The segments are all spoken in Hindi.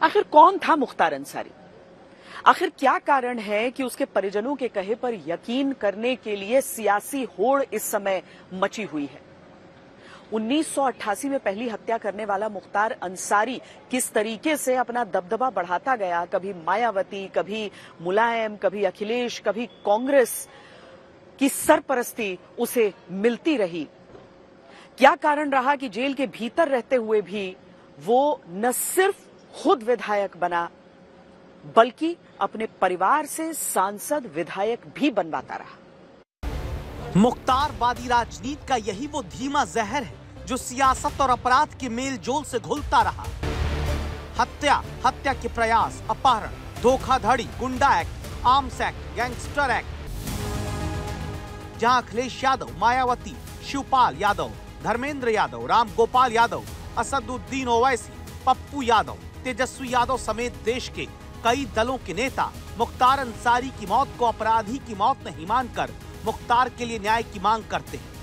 आखिर कौन था मुख्तार अंसारी? आखिर क्या कारण है कि उसके परिजनों के कहे पर यकीन करने के लिए सियासी होड़ इस समय मची हुई है? 1988 में पहली हत्या करने वाला मुख्तार अंसारी किस तरीके से अपना दबदबा बढ़ाता गया, कभी मायावती, कभी मुलायम, कभी अखिलेश, कभी कांग्रेस की सरपरस्ती उसे मिलती रही। क्या कारण रहा कि जेल के भीतर रहते हुए भी वो न सिर्फ खुद विधायक बना बल्कि अपने परिवार से सांसद विधायक भी बनवाता रहा? मुख्तारवादी राजनीति का यही वो धीमा जहर है जो सियासत और अपराध के मेल जोल से घुलता रहा। हत्या के प्रयास, अपहरण, धोखाधड़ी, गुंडा act, arms act, gangster act. जहां अखिलेश यादव, मायावती, शिवपाल यादव, धर्मेंद्र यादव, राम गोपाल यादव, असदुद्दीन ओवैसी, पप्पू यादव, तेजस्वी यादव समेत देश के कई दलों के नेता मुख्तार अंसारी की मौत को अपराधी की मौत नहीं मानकर मुख्तार के लिए न्याय की मांग करते हैं।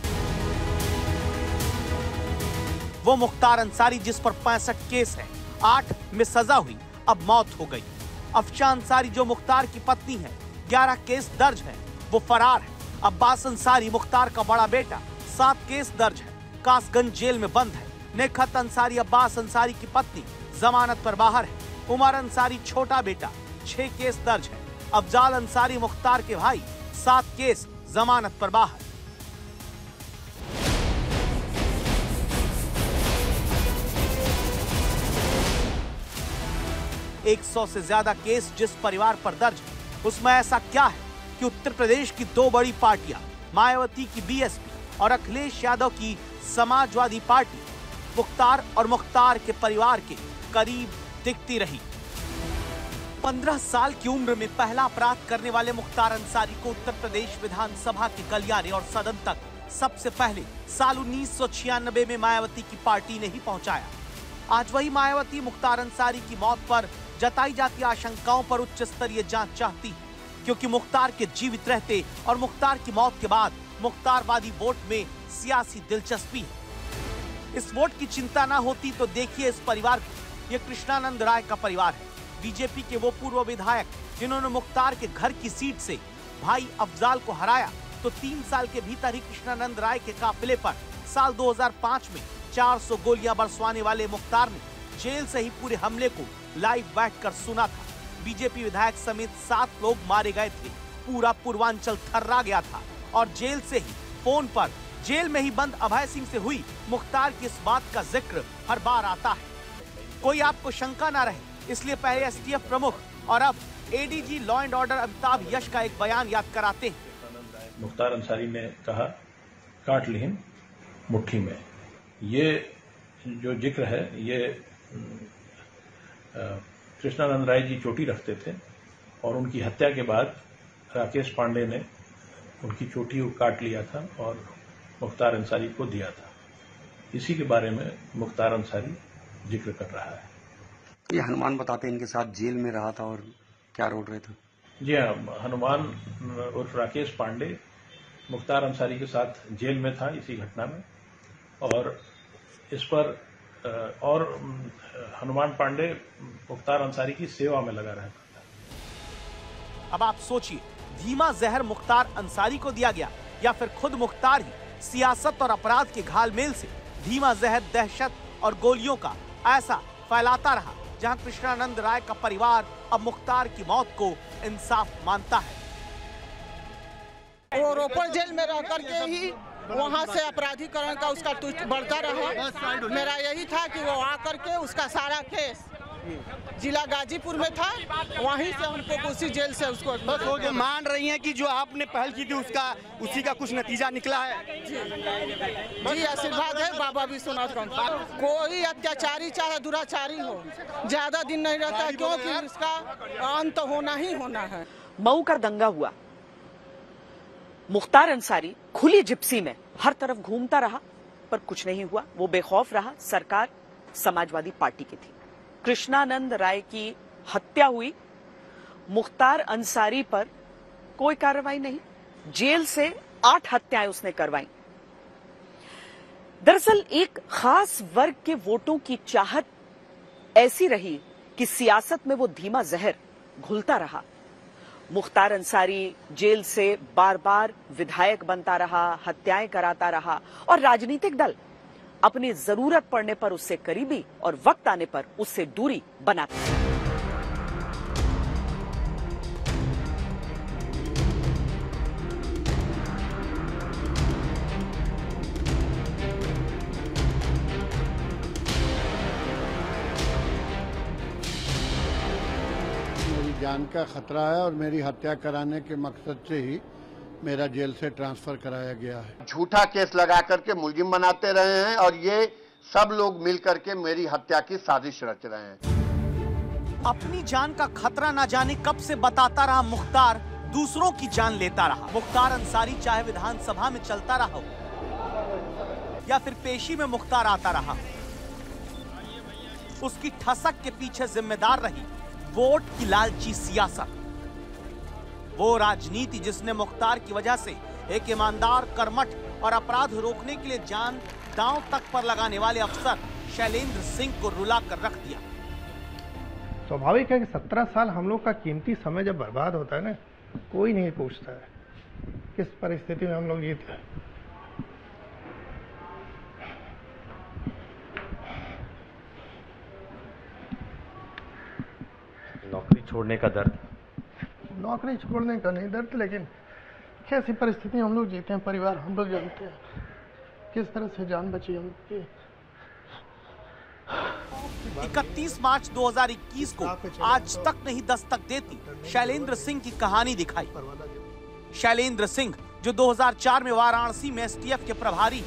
वो मुख्तार अंसारी जिस पर 65 केस है, 8 में सजा हुई, अब मौत हो गई। अफशा अंसारी जो मुख्तार की पत्नी है, 11 केस दर्ज है, वो फरार है। अब्बास अंसारी मुख्तार का बड़ा बेटा, 7 केस दर्ज है, कासगंज जेल में बंद है। नेखत अंसारी अब्बास अंसारी की पत्नी जमानत पर बाहर है। उमर अंसारी छोटा बेटा, 6 केस दर्ज है। अफजाल अंसारी मुख्तार के भाई, 7 केस, जमानत पर बाहर। 100 से ज्यादा केस जिस परिवार पर दर्ज है, उसमें ऐसा क्या है कि उत्तर प्रदेश की 2 बड़ी पार्टियां, मायावती की बीएसपी और अखिलेश यादव की समाजवादी पार्टी, मुख्तार और मुख्तार के परिवार के करीब दिखती रही। 15 साल की उम्र में पहला अपराध करने वाले मुख्तार अंसारी को उत्तर प्रदेश विधानसभा के गलियारे और सदन तक सबसे पहले साल 1996 में मायावती की पार्टी ने ही पहुंचाया। आज वही मायावती मुख्तार अंसारी की मौत पर जताई जाती आशंकाओं पर उच्च स्तरीय जांच चाहती है, क्योंकि मुख्तार के जीवित रहते और मुख्तार की मौत के बाद मुख्तारवादी वोट में सियासी दिलचस्पी है। इस वोट की चिंता ना होती तो देखिए इस परिवार को। ये कृष्णानंद राय का परिवार है, बीजेपी के वो पूर्व विधायक जिन्होंने मुख्तार के घर की सीट से भाई अफजाल को हराया, तो 3 साल के भीतर ही कृष्णानंद राय के काफिले पर साल 2005 में 400 गोलियां बरसवाने वाले मुख्तार ने जेल से ही पूरे हमले को लाइव बैठकर सुना था। बीजेपी विधायक समेत 7 लोग मारे गए थे। पूरा पूर्वांचल थर्रा गया था और जेल से ही फोन पर जेल में ही बंद अभय सिंह से हुई मुख्तार की इस बात का जिक्र हर बार आता है। कोई आपको शंका ना रहे, इसलिए पहले एसटीएफ प्रमुख और अब ADG law and order Amitabh Yash का एक बयान याद कराते हैं। मुख्तार अंसारी ने कहा, काट लिहिन मुट्ठी में। ये जो जिक्र है, ये कृष्णानंद राय जी चोटी रखते थे और उनकी हत्या के बाद राकेश पांडे ने उनकी चोटी को काट लिया था और मुख्तार अंसारी को दिया था। इसी के बारे में मुख्तार अंसारी जिक्र कर रहा है। ये हनुमान बताते इनके साथ जेल में रहा था और क्या रोड रहे थे? जी हाँ, हनुमान उर्फ राकेश पांडे मुख्तार अंसारी के साथ जेल में था इसी घटना में, और इस पर और हनुमान पांडे मुख्तार अंसारी की सेवा में लगा रहता था। अब आप सोचिए, धीमा जहर मुख्तार अंसारी को दिया गया या फिर खुद मुख्तार ही सियासत और अपराध के घालमेल से धीमा जहर दहशत और गोलियों का ऐसा फैलाता रहा, जहां कृष्णानंद राय का परिवार अब मुख्तार की मौत को इंसाफ मानता है। वो रोपड़ जेल में रह करके ही वहाँ से अपराधीकरण का उसका बढ़ता रहा। मेरा यही था कि वो आकर के उसका सारा केस जिला गाजीपुर में था, वहीं से हमको उसी जेल से उसको बस हो गया। मान रही हैं कि जो आपने पहल की थी उसी का कुछ नतीजा निकला है? जी आशीर्वाद है बाबा विश्वनाथ का। कोई अत्याचारी चाहे दुराचारी हो, ज्यादा दिन नहीं रहता, क्योंकि उसका अंत होना ही होना है। मऊ का दंगा हुआ, मुख्तार अंसारी खुली जिप्सी में हर तरफ घूमता रहा, पर कुछ नहीं हुआ। वो बेखौफ रहा। सरकार समाजवादी पार्टी की थी। कृष्णानंद राय की हत्या हुई, मुख्तार अंसारी पर कोई कार्रवाई नहीं। जेल से 8 हत्याएं उसने करवाई। दरअसल एक खास वर्ग के वोटों की चाहत ऐसी रही कि सियासत में वो धीमा जहर घुलता रहा। मुख्तार अंसारी जेल से बार बार विधायक बनता रहा, हत्याएं कराता रहा और राजनीतिक दल अपनी जरूरत पड़ने पर उससे करीबी और वक्त आने पर उससे दूरी बनाते रहे। जान का खतरा है और मेरी हत्या कराने के मकसद से ही मेरा जेल से ट्रांसफर कराया गया है। झूठा केस लगा करके मुलजिम बनाते रहे हैं और ये सब लोग मिल करके मेरी हत्या की साजिश रच रहे हैं। अपनी जान का खतरा न जाने कब से बताता रहा मुख्तार, दूसरों की जान लेता रहा। मुख्तार अंसारी चाहे विधानसभा में चलता रहा हो या फिर पेशी में मुख्तार आता रहा, उसकी ठसक के पीछे जिम्मेदार रही वोट की लालची सियासत। वो राजनीति जिसने मुख्तार की वजह से एक ईमानदार, कर्मठ और अपराध रोकने के लिए जान दांव तक पर लगाने वाले अफसर शैलेंद्र सिंह को रुला कर रख दिया। स्वाभाविक है कि 17 साल हम लोग का कीमती समय जब बर्बाद होता है ना, कोई नहीं पूछता है किस परिस्थिति में हम लोग जीते हैं। नौकरी छोड़ने का दर्द? नौकरी छोड़ने का नहीं दर्द, लेकिन कैसी परिस्थिति हम लोग जीते हैं, परिवार हम लोग जानते हैं, किस तरह से जान बची हम लोग की। 31 मार्च 2021 को आज तक नहीं दस्तक देती शैलेंद्र सिंह की कहानी दिखाई। शैलेंद्र सिंह जो 2004 में वाराणसी में एसटीएफ के प्रभारी,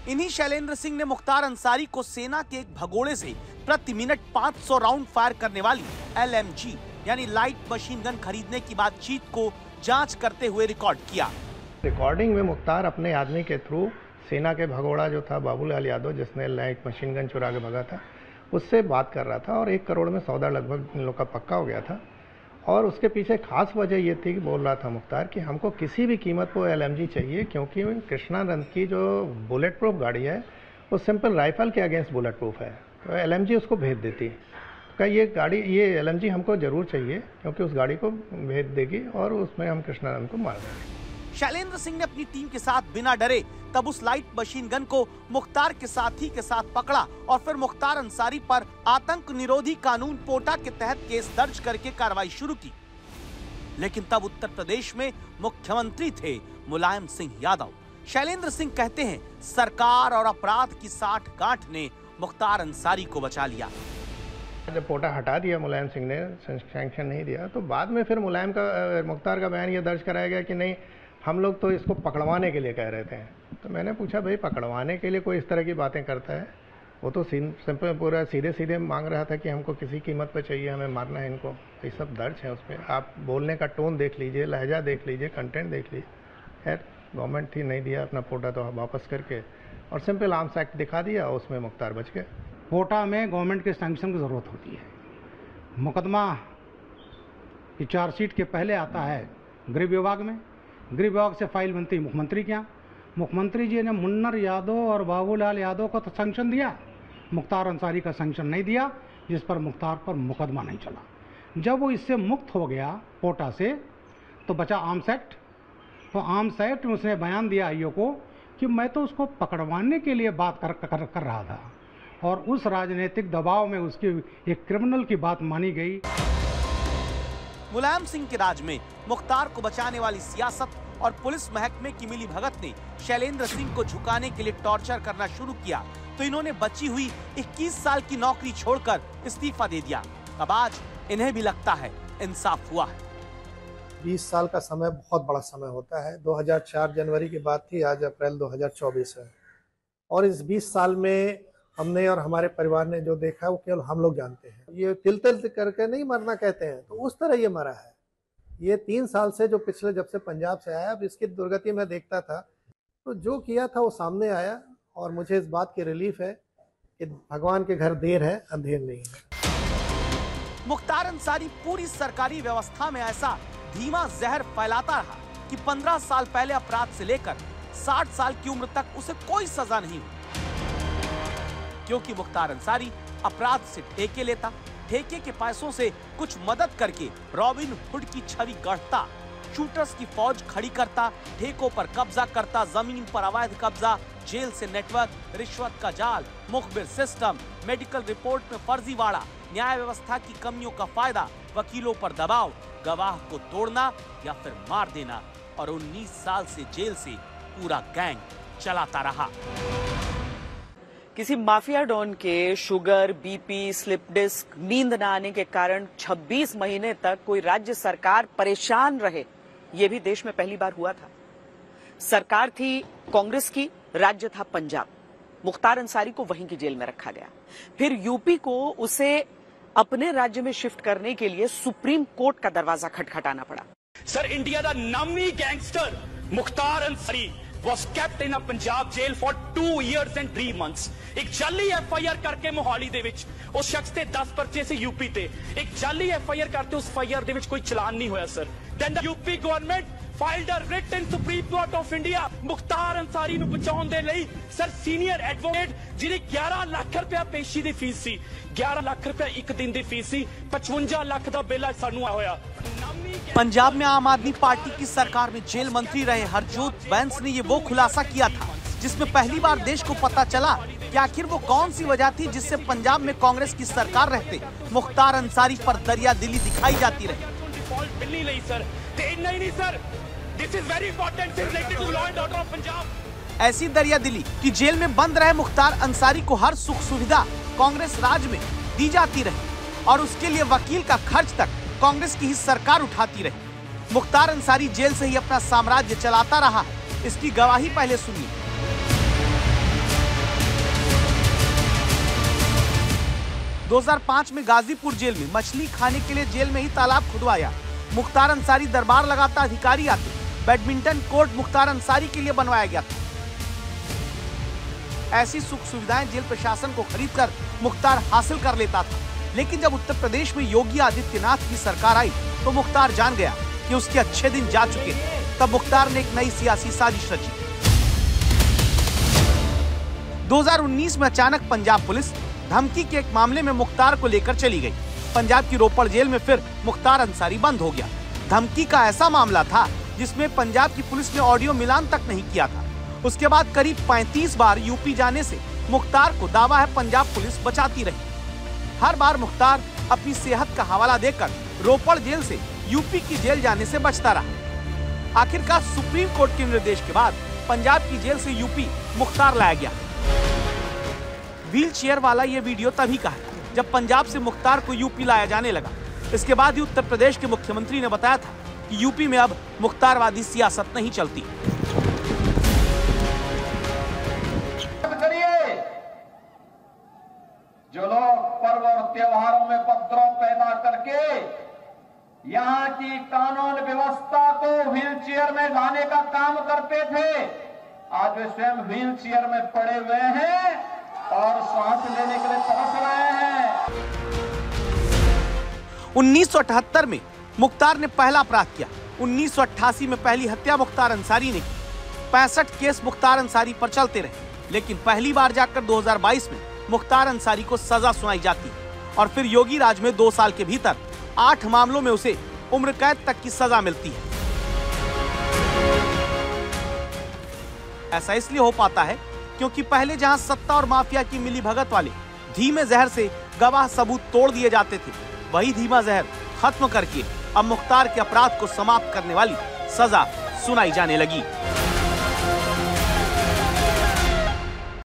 इन्हीं शैलेंद्र सिंह ने मुख्तार अंसारी को सेना के एक भगोड़े से प्रति मिनट 500 राउंड फायर करने वाली LMG यानी लाइट मशीन गन खरीदने की बातचीत को जांच करते हुए रिकॉर्ड किया। रिकॉर्डिंग में मुख्तार अपने आदमी के थ्रू सेना के भगोड़ा जो था बाबूलाल यादव, जिसने लाइट मशीन गन चुरा के भगा था, उससे बात कर रहा था और 1 करोड़ में सौदा लगभग इन लोग का पक्का हो गया था। और उसके पीछे खास वजह ये थी कि बोल रहा था मुख्तार कि हमको किसी भी कीमत पर LMG चाहिए, क्योंकि कृष्णानंद की जो बुलेट प्रूफ गाड़ी है वो सिंपल राइफल के अगेंस्ट बुलेट प्रूफ है, तो LMG उसको भेज देती। तो ये गाड़ी, ये LMG हमको जरूर चाहिए क्योंकि उस गाड़ी को भेज देगी और उसमें हम कृष्णानंद को मार देंगे। शैलेंद्र सिंह ने अपनी टीम के साथ बिना डरे तब उस लाइट मशीन गन को मुख्तार के साथी के साथ पकड़ा और फिर मुख्तार अंसारी पर आतंक निरोधी कानून पोटा के तहत केस दर्ज करके कार्रवाई शुरू की। लेकिन तब उत्तर प्रदेश में मुख्यमंत्री थे मुलायम सिंह यादव। शैलेंद्र सिंह कहते हैं सरकार और अपराध की साठगांठ ने मुख्तार अंसारी को बचा लिया। जब पोटा हटा दिया मुलायम सिंह ने, सैंक्शन नहीं दिया, तो बाद में फिर मुख्तार का बयान ये दर्ज कराया गया कि नहीं, हम लोग तो इसको पकड़वाने के लिए कह रहे थे। तो मैंने पूछा, भाई पकड़वाने के लिए कोई इस तरह की बातें करता है? वो तो सिंपल पूरा सीधे सीधे मांग रहा था कि हमको किसी कीमत पर चाहिए, हमें मारना है इनको। तो ये सब दर्ज है उसमें, आप बोलने का टोन देख लीजिए, लहजा देख लीजिए, कंटेंट देख लीजिए। खैर गवर्नमेंट ही नहीं दिया अपना पोटा तो वापस करके और सिंपल आर्म्स एक्ट दिखा दिया, उसमें मुख्तार बच गए। पोटा में गवर्नमेंट के सैंक्शन की ज़रूरत होती है। मुकदमा की चार्जशीट के पहले आता है गृह विभाग में, गृह विभाग से फाइल बनती है मुख्यमंत्री के यहाँ। मुख्यमंत्री जी ने मुन्नर यादव और बाबूलाल यादव को तो सैंक्शन दिया, मुख्तार अंसारी का सैंक्शन नहीं दिया, जिस पर मुख्तार पर मुकदमा नहीं चला। जब वो इससे मुक्त हो गया पोटा से, तो बचा आर्म्स एक्ट। तो आर्म्स एक्ट में उसने बयान दिया आईओ को कि मैं तो उसको पकड़वाने के लिए बात कर रहा था, और उस राजनीतिक दबाव में उसकी एक क्रिमिनल की बात मानी गई। मुलायम सिंह के राज में मुख्तार को बचाने वाली सियासत और पुलिस महकमे की मिली भगत ने शैलेंद्र सिंह को झुकाने के लिए टॉर्चर करना शुरू किया, तो इन्होंने बची हुई 21 साल की नौकरी छोड़कर इस्तीफा दे दिया। अब आज इन्हें भी लगता है इंसाफ हुआ है। 20 साल का समय बहुत बड़ा समय होता है। 2004 जनवरी की बात थी, आज अप्रैल 2024 है, और इस 20 साल में हमने और हमारे परिवार ने जो देखा है वो केवल हम लोग जानते हैं। ये तिल करके नहीं मरना कहते हैं, तो उस तरह ये मरा है। ये 3 साल से जो पिछले जब से पंजाब से आया, अब इसकी दुर्गति में देखता था, तो जो किया था वो सामने आया, और मुझे इस बात की रिलीफ है कि भगवान के घर देर है अंधेर नहीं है। मुख्तार अंसारी पूरी सरकारी व्यवस्था में ऐसा धीमा जहर फैलाता रहा कि 15 साल पहले अपराध से लेकर 60 साल की उम्र तक उसे कोई सजा नहीं हुई, क्योंकि मुख्तार अंसारी अपराध से ठेके लेता, ठेके के पैसों से कुछ मदद करके रॉबिन हुड की छवि गढ़ता, शूटर्स की फौज खड़ी करता, ठेकों पर कब्जा करता, जमीन पर अवैध कब्जा, जेल से नेटवर्क, रिश्वत का जाल, मुखबिर सिस्टम, मेडिकल रिपोर्ट में फर्जीवाड़ा, न्याय व्यवस्था की कमियों का फायदा, वकीलों पर दबाव, गवाह को तोड़ना या फिर मार देना, और 19 साल से जेल से पूरा गैंग चलाता रहा। किसी माफिया डॉन के शुगर, बीपी, स्लिप डिस्क, नींद न आने के कारण 26 महीने तक कोई राज्य सरकार परेशान रहे, ये भी देश में पहली बार हुआ था। सरकार थी कांग्रेस की, राज्य था पंजाब। मुख्तार अंसारी को वहीं की जेल में रखा गया। फिर यूपी को उसे अपने राज्य में शिफ्ट करने के लिए सुप्रीम कोर्ट का दरवाजा खटखटाना पड़ा। सर, इंडिया का नामी gangster Mukhtar Ansari was kept in a Punjab jail for 2 years and 3 months। एक जाली FIR करके मोहाली दे विच उस शख्स ते 10 पर्चे से यूपी ते एक जाली FIR करते उस FIR दे विच कोई चलान नहीं होया sir. Then the UP government filed a writ in Supreme Court of India Mukhtar Ansari ਨੂੰ ਬਚਾਉਣ ਦੇ ਲਈ ਸਰ ਸੀਨੀਅਰ ਐਡਵੋਕੇਟ ਜਿਹਦੀ 11 ਲੱਖ ਰੁਪਇਆ ਪੇਸ਼ੀ ਦੀ ਫੀਸ ਸੀ, 11 ਲੱਖ ਰੁਪਇਆ ਇੱਕ ਦਿਨ ਦੀ ਫੀਸ ਸੀ, 55 ਲੱਖ ਦਾ ਬਿੱਲ ਸਾਨੂੰ ਆ ਹੋਇਆ। पंजाब में आम आदमी पार्टी की सरकार में जेल मंत्री रहे हरजोत बैंस ने ये वो खुलासा किया था जिसमें पहली बार देश को पता चला कि आखिर वो कौन सी वजह थी जिससे पंजाब में कांग्रेस की सरकार रहते मुख्तार अंसारी पर दरिया दिली दिखाई जाती रही। ऐसी दरिया दिली कि जेल में बंद रहे मुख्तार अंसारी को हर सुख सुविधा कांग्रेस राज में दी जाती रही और उसके लिए वकील का खर्च तक कांग्रेस की ही सरकार उठाती रही। मुख्तार अंसारी जेल से ही अपना साम्राज्य चलाता रहा है, इसकी गवाही पहले सुनिए। 2005 में गाजीपुर जेल में मछली खाने के लिए जेल में ही तालाब खुदवाया। मुख्तार अंसारी दरबार लगाता अधिकारी आते। बैडमिंटन कोर्ट मुख्तार अंसारी के लिए बनवाया गया था। ऐसी सुख सुविधाएं जेल प्रशासन को खरीदकर मुख्तार हासिल कर लेता था। लेकिन जब उत्तर प्रदेश में योगी आदित्यनाथ की सरकार आई तो मुख्तार जान गया कि उसके अच्छे दिन जा चुके। तब मुख्तार ने एक नई सियासी साजिश रची। 2019 में अचानक पंजाब पुलिस धमकी के एक मामले में मुख्तार को लेकर चली गई। पंजाब की रोपड़ जेल में फिर मुख्तार अंसारी बंद हो गया। धमकी का ऐसा मामला था जिसमें पंजाब की पुलिस ने ऑडियो मिलान तक नहीं किया था। उसके बाद करीब 35 बार यूपी जाने से मुख्तार को दावा है पंजाब पुलिस बचाती रही। हर बार मुख्तार अपनी सेहत का हवाला देकर रोपड़ जेल से यूपी की जेल जाने से बचता रहा। आखिरकार सुप्रीम कोर्ट के निर्देश के बाद पंजाब की जेल से यूपी मुख्तार लाया गया। व्हील चेयर वाला ये वीडियो तभी का है जब पंजाब से मुख्तार को यूपी लाया जाने लगा। इसके बाद ही उत्तर प्रदेश के मुख्यमंत्री ने बताया था कि यूपी में अब मुख्तारवादी सियासत नहीं चलती। जो लोग पर्व और त्योहारों में उपद्रव पैदा करके यहाँ की कानून व्यवस्था को व्हील चेयर में लाने का काम करते थे, आज वे स्वयं व्हील चेयर में पड़े हुए हैं और सांस लेने के लिए तरस रहे हैं। 1978 में मुख्तार ने पहला अपराध किया। 1988 में पहली हत्या मुख्तार अंसारी ने की। 65 केस मुख्तार अंसारी पर चलते रहे, लेकिन पहली बार जाकर 2022 में मुख्तार अंसारी को सजा सुनाई जाती और फिर योगी राज में 2 साल के भीतर 8 मामलों में उसे उम्र कैद तक की सजा मिलती है। ऐसा इसलिए हो पाता है क्योंकि पहले जहां सत्ता और माफिया की मिलीभगत वाले धीमे जहर से गवाह सबूत तोड़ दिए जाते थे, वही धीमा जहर खत्म करके अब मुख्तार के अपराध को समाप्त करने वाली सजा सुनाई जाने लगी।